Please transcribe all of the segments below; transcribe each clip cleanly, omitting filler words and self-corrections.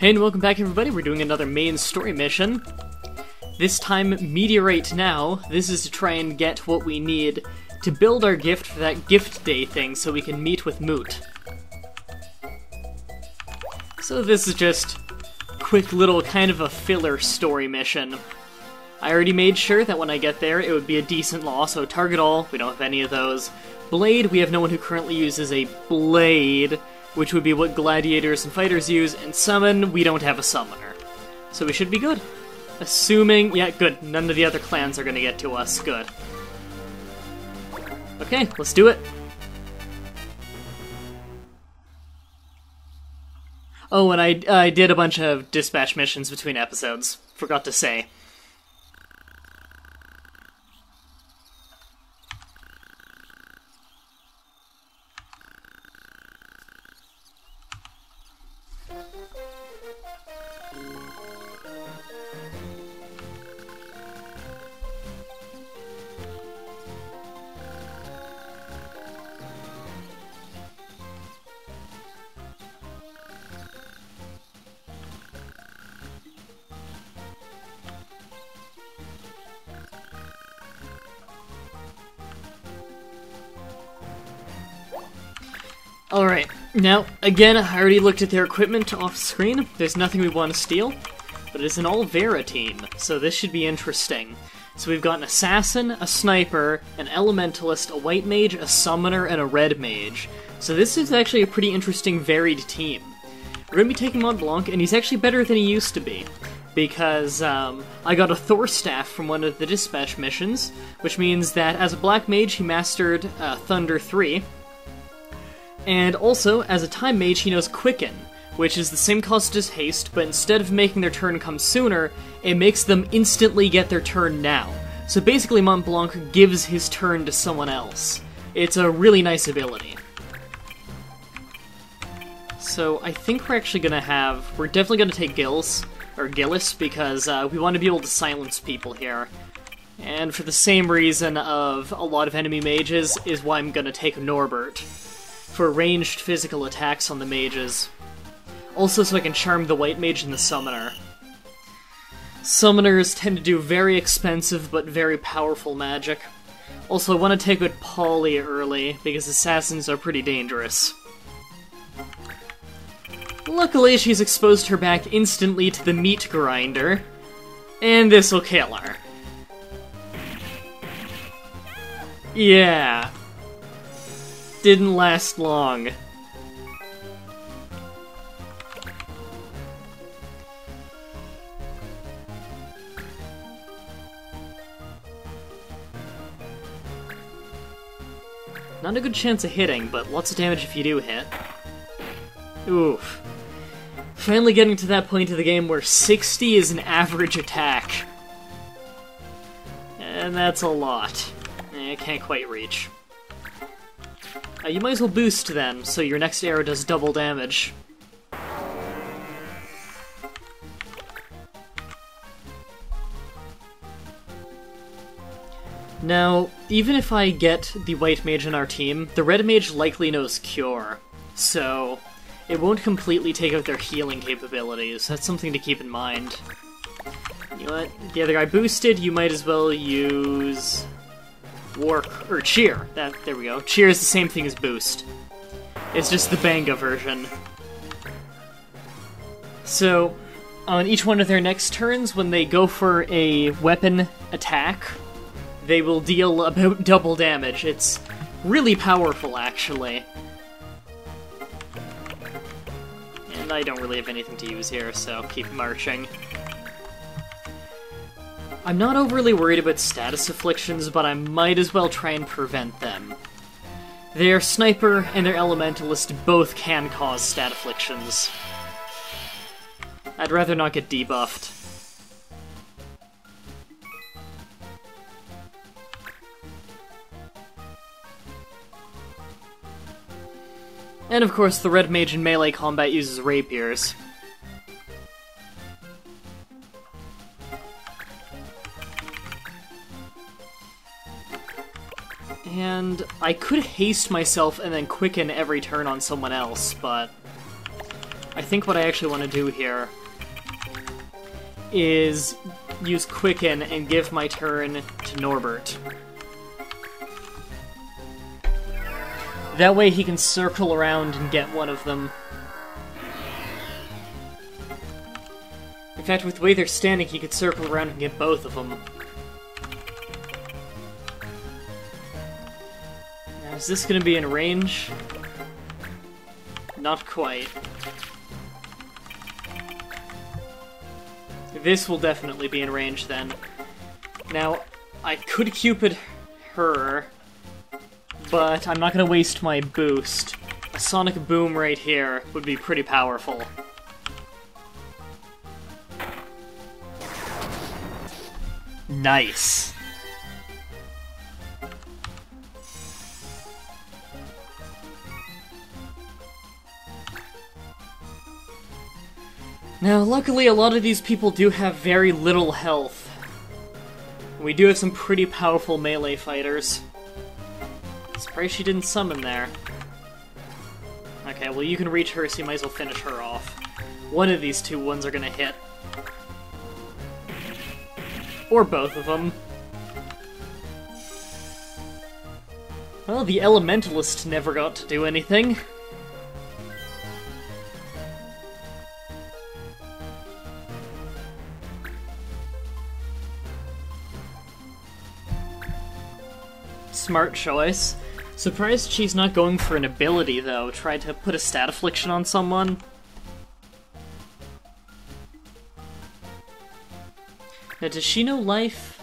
Hey and welcome back everybody, we're doing another main story mission. This time, Meteorite Now. This is to try and get what we need to build our gift for that gift day thing so we can meet with Moot. So this is just quick little kind of a filler story mission. I already made sure that when I get there it would be a decent law, so target all, we don't have any of those. Blade, we have no one who currently uses a blade, which would be what gladiators and fighters use, and summon, we don't have a summoner. So we should be good. Assuming, yeah, good, none of the other clans are gonna get to us, good. Okay, let's do it. Oh, and I did a bunch of dispatch missions between episodes, forgot to say. Alright, now, again, I already looked at their equipment off screen. There's nothing we want to steal, but it's an all-Vera team, so this should be interesting. So we've got an assassin, a sniper, an elementalist, a white mage, a summoner, and a red mage. So this is actually a pretty interesting, varied team. We're going to be taking Mont-Blanc, and he's actually better than he used to be, because I got a Thor staff from one of the dispatch missions, which means that as a black mage he mastered Thunder 3, and also, as a time mage, he knows Quicken, which is the same cost as haste, but instead of making their turn come sooner, it makes them instantly get their turn now. So basically Mont-Blanc gives his turn to someone else. It's a really nice ability. So I think we're actually gonna we're definitely gonna take Gillis, because we want to be able to silence people here. And for the same reason of a lot of enemy mages, is why I'm gonna take Norbert. For ranged physical attacks on the mages. Also so I can charm the white mage and the summoner. Summoners tend to do very expensive but very powerful magic. Also I want to take with Polly early, because assassins are pretty dangerous. Luckily she's exposed her back instantly to the meat grinder, and this'll kill her. Yeah. Didn't last long. Not a good chance of hitting, but lots of damage if you do hit. Oof. Finally getting to that point of the game where 60 is an average attack. And that's a lot. I can't quite reach. You might as well boost then, so your next arrow does double damage. Now, even if I get the white mage in our team, the red mage likely knows Cure, so it won't completely take out their healing capabilities. That's something to keep in mind. You know what? The other guy boosted, you might as well use Cheer. There we go. Cheer is the same thing as Boost. It's just the Banga version. So, on each one of their next turns, when they go for a weapon attack, they will deal about double damage. It's really powerful, actually. And I don't really have anything to use here, so keep marching. I'm not overly worried about status afflictions, but I might as well try and prevent them. Their sniper and their elementalist both can cause stat afflictions. I'd rather not get debuffed. And of course, the red mage in melee combat uses rapiers. And I could haste myself and then quicken every turn on someone else, but I think what I actually want to do here is use Quicken and give my turn to Norbert. That way he can circle around and get one of them. In fact, with the way they're standing, he could circle around and get both of them. Now, is this going to be in range? Not quite. This will definitely be in range then. Now, I could Cupid her, but I'm not going to waste my boost. A Sonic Boom right here would be pretty powerful. Nice. Now, luckily, a lot of these people do have very little health. We do have some pretty powerful melee fighters. Surprised she didn't summon there. Okay, well, you can reach her, so you might as well finish her off. One of these two ones are gonna hit. Or both of them. Well, the Elementalist never got to do anything. Smart choice. Surprised she's not going for an ability, though. Tried to put a stat affliction on someone. Now, does she know life?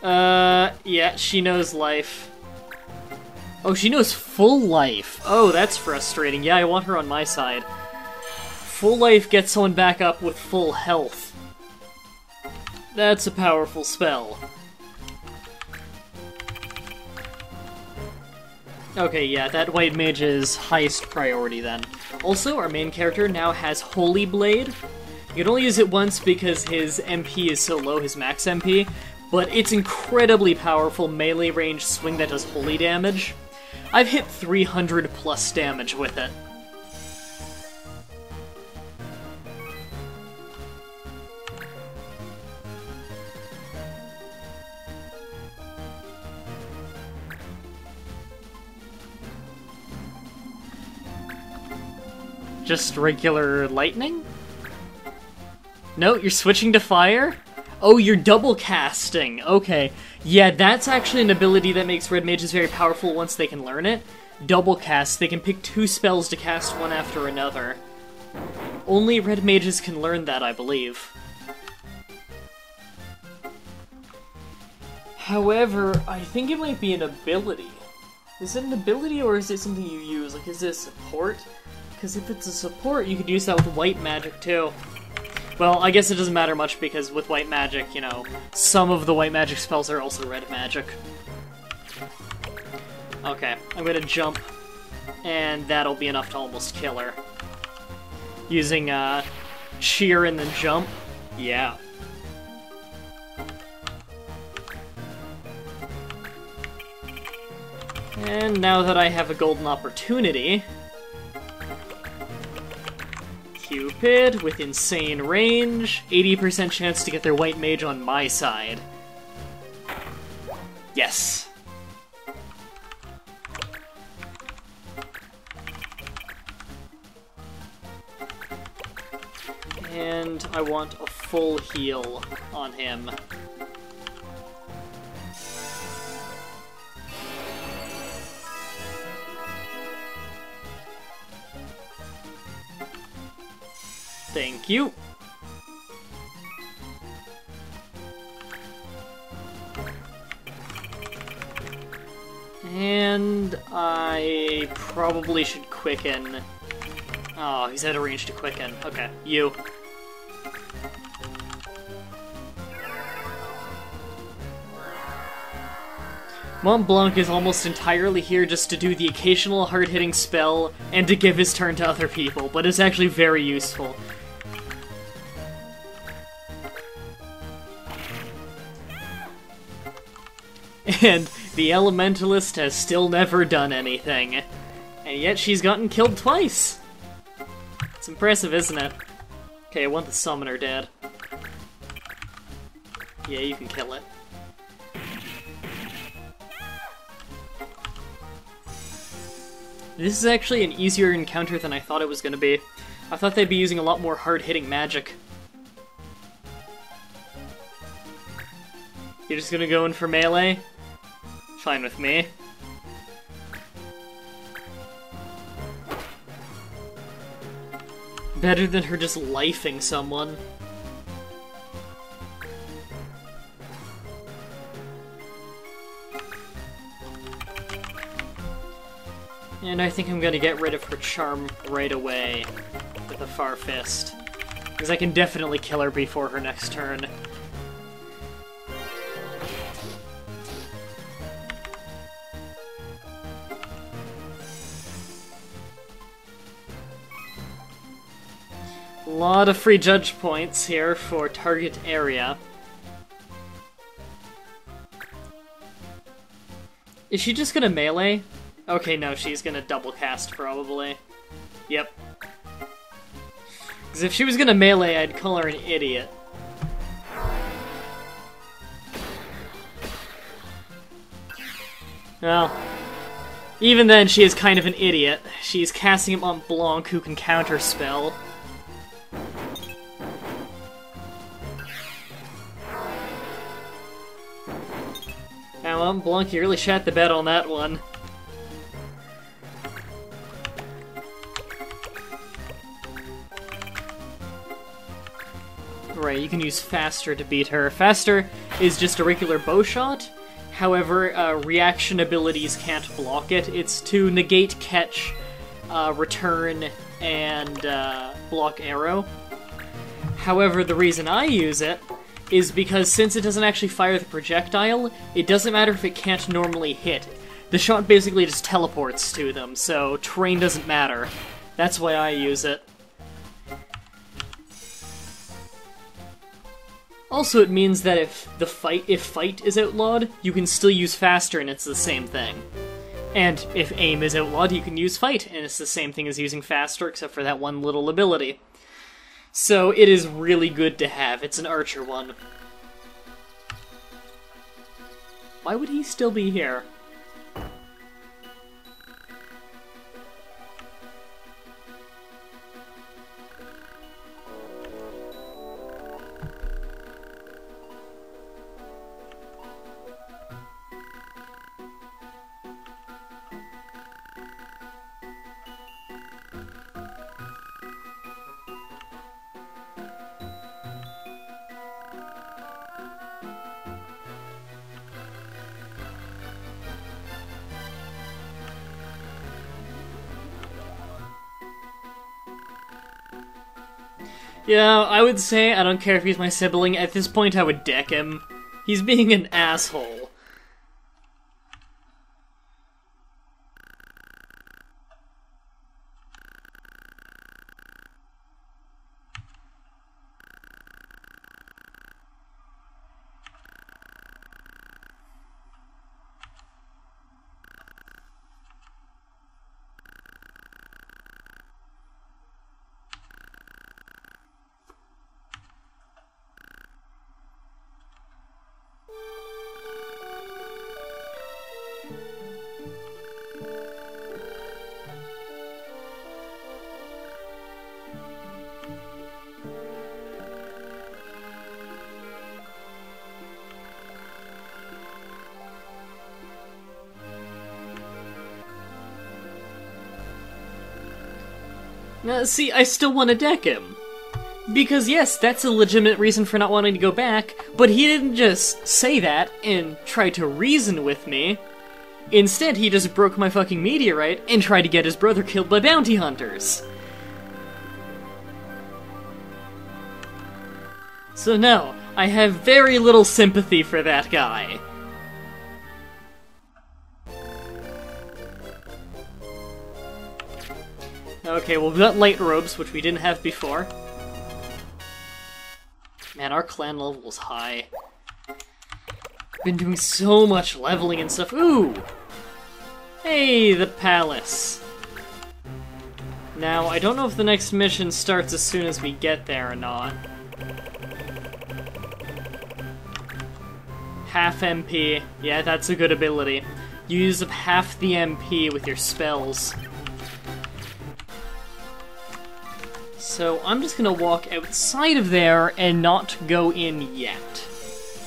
Yeah, she knows life. Oh, she knows full life. Oh, that's frustrating. Yeah, I want her on my side. Full life gets someone back up with full health. That's a powerful spell. Okay, yeah, that White Mage is highest priority then. Also, our main character now has Holy Blade. You can only use it once because his MP is so low, his max MP, but it's incredibly powerful melee range swing that does holy damage. I've hit 300 plus damage with it. Just regular lightning? No, you're switching to fire? Oh, you're double casting. Okay. Yeah, that's actually an ability that makes red mages very powerful once they can learn it. Double cast. They can pick two spells to cast one after another. Only red mages can learn that, I believe. However, I think it might be an ability. Is it an ability or is it something you use? Like, is it support? Because if it's a support, you could use that with white magic too. Well, I guess it doesn't matter much because with white magic, you know, some of the white magic spells are also red magic. Okay, I'm gonna jump, and that'll be enough to almost kill her. Using, cheer and then jump. Yeah. And now that I have a golden opportunity... Cupid, with insane range, 80% chance to get their white mage on my side. Yes. And I want a full heal on him. Thank you. And I probably should quicken. Oh, he's out of range to quicken. Okay, you. Mont Blanc is almost entirely here just to do the occasional hard-hitting spell and to give his turn to other people, but it's actually very useful. And the Elementalist has still never done anything. And yet she's gotten killed twice! It's impressive, isn't it? Okay, I want the summoner dead. Yeah, you can kill it. This is actually an easier encounter than I thought it was going to be. I thought they'd be using a lot more hard-hitting magic. You're just gonna go in for melee? Fine with me. Better than her just lifing someone. And I think I'm gonna get rid of her charm right away with a Far Fist. Because I can definitely kill her before her next turn. A lot of free judge points here for target area. Is she just gonna melee? Okay, no, she's gonna double cast probably. Yep. Because if she was gonna melee, I'd call her an idiot. Well, even then, she is kind of an idiot. She's casting him on Blanc, who can counterspell. Now, Blanc, you really shat the bed on that one. Right, you can use Faster to beat her. Faster is just a regular bow shot. However, reaction abilities can't block it. It's to negate catch, return, and block arrow. However, the reason I use it is because since it doesn't actually fire the projectile, it doesn't matter if it can't normally hit. The shot basically just teleports to them, so terrain doesn't matter. That's why I use it. Also, it means that if fight is outlawed, you can still use Faster and it's the same thing. And if aim is outlawed, you can use Fight and it's the same thing as using Faster, except for that one little ability. So it is really good to have. It's an archer one. Why would he still be here? Yeah, I would say, I don't care if he's my sibling, at this point I would deck him. He's being an asshole. See, I still want to deck him. Because yes, that's a legitimate reason for not wanting to go back, but he didn't just say that and try to reason with me. Instead, he just broke my fucking meteorite and tried to get his brother killed by bounty hunters. So no, I have very little sympathy for that guy. Okay, well, we've got light robes, which we didn't have before. Man, our clan level is high. Been doing so much leveling and stuff. Ooh! Hey, the palace. Now, I don't know if the next mission starts as soon as we get there or not. Half MP. Yeah, that's a good ability. You use up half the MP with your spells. So I'm just gonna walk outside of there and not go in yet.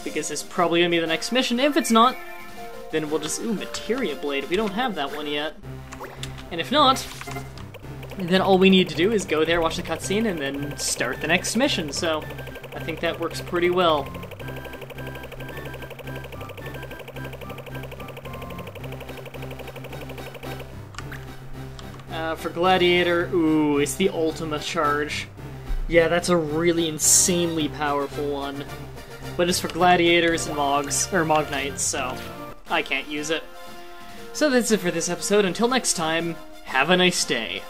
Because it's probably gonna be the next mission. If it's not, then we'll just... Ooh, Materia Blade. We don't have that one yet. And if not, then all we need to do is go there, watch the cutscene, and then start the next mission. So I think that works pretty well. For Gladiator, ooh, it's the Ultima charge. Yeah, that's a really insanely powerful one. But it's for Gladiators and Mog Knights, so I can't use it. So that's it for this episode. Until next time, have a nice day.